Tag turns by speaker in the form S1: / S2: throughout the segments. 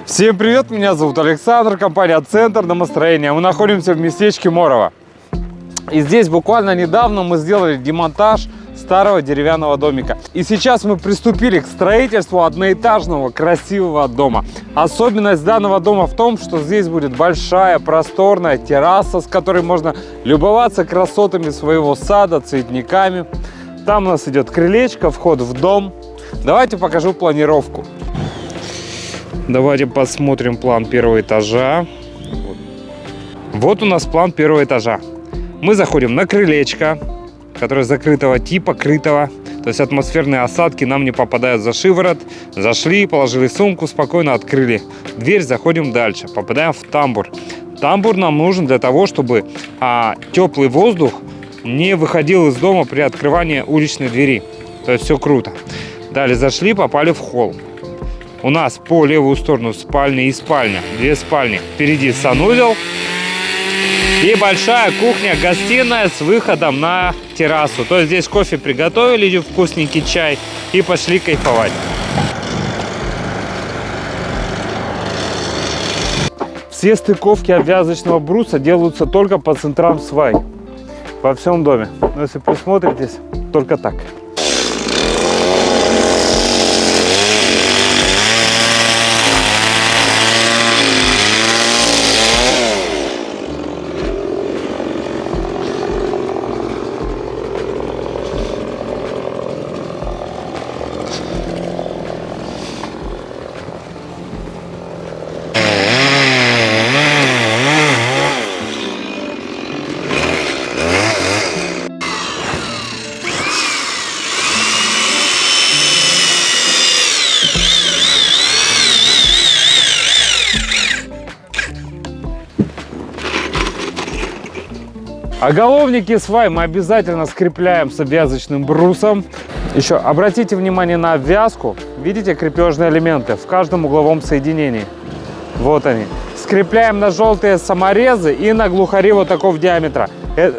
S1: Всем привет, меня зовут Александр, компания «Центр домостроения». Мы находимся в местечке Морово. И здесь буквально недавно мы сделали демонтаж старого деревянного домика. И сейчас мы приступили к строительству одноэтажного красивого дома. Особенность данного дома в том, что здесь будет большая просторная терраса, с которой можно любоваться красотами своего сада, цветниками. Там у нас идет крылечко, вход в дом. Давайте покажу планировку. Давайте посмотрим план первого этажа. Вот у нас план первого этажа. Мы заходим на крылечко, которое закрытого типа, крытого. То есть атмосферные осадки нам не попадают за шиворот. Зашли, положили сумку, спокойно открыли дверь, заходим дальше. Попадаем в тамбур. Тамбур нам нужен для того, чтобы теплый воздух не выходил из дома при открывании уличной двери. То есть все круто. Далее зашли, попали в холл. У нас по левую сторону спальня и спальня. Две спальни. Впереди санузел. И большая кухня-гостиная с выходом на террасу. То есть здесь кофе приготовили, вкусненький чай и пошли кайфовать. Все стыковки обвязочного бруса делаются только по центрам свай. Во всем доме. Но если присмотритесь, только так. Оголовники свай мы обязательно скрепляем с обвязочным брусом. Еще обратите внимание на обвязку. Видите крепежные элементы в каждом угловом соединении. Вот они. Скрепляем на желтые саморезы и на глухари вот такого диаметра.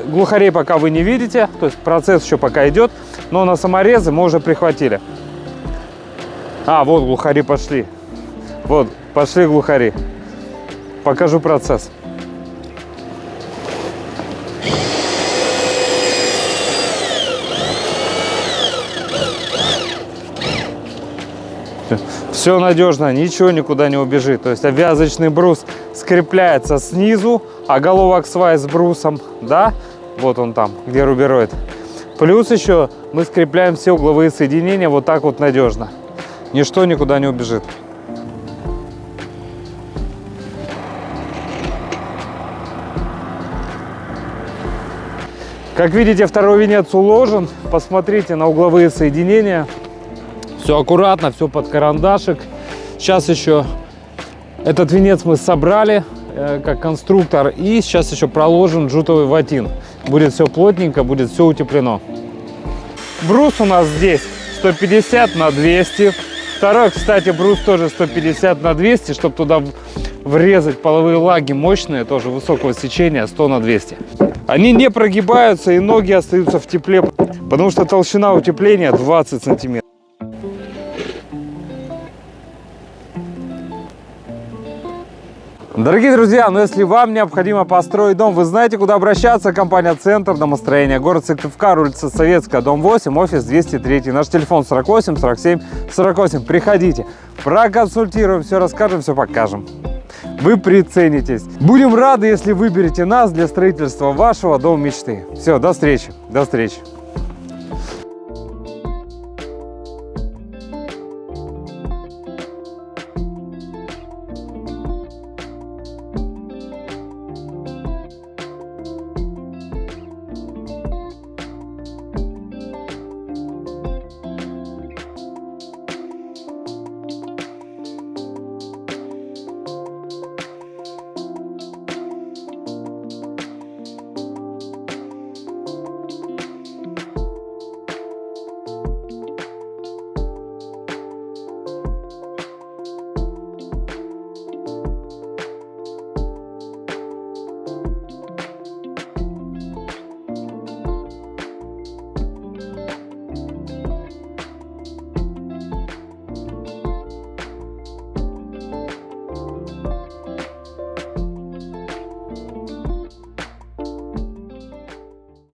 S1: Глухарей пока вы не видите, то есть процесс еще пока идет, но на саморезы мы уже прихватили. Вот глухари пошли. Вот, пошли глухари. Покажу процесс. Все надежно, ничего никуда не убежит. То есть обвязочный брус скрепляется снизу, оголовок свай с брусом, да, вот он там, где рубероид. Плюс еще мы скрепляем все угловые соединения вот так вот надежно. Ничто никуда не убежит. Как видите, второй венец уложен. Посмотрите на угловые соединения. Все аккуратно, все под карандашик. Сейчас еще этот венец мы собрали как конструктор. И сейчас еще проложен джутовый ватин. Будет все плотненько, будет все утеплено. Брус у нас здесь 150 на 200. Второй, кстати, брус тоже 150 на 200, чтобы туда врезать половые лаги мощные, тоже высокого сечения, 100 на 200. Они не прогибаются и ноги остаются в тепле, потому что толщина утепления 20 сантиметров. Дорогие друзья, но если вам необходимо построить дом, вы знаете, куда обращаться. Компания «Центр домостроения», город Сыктывкар, улица Советская, дом 8, офис 203. Наш телефон 48 47 48. Приходите, проконсультируем, все расскажем, все покажем. Вы приценитесь. Будем рады, если выберете нас для строительства вашего дома мечты. Все, до встречи. До встречи.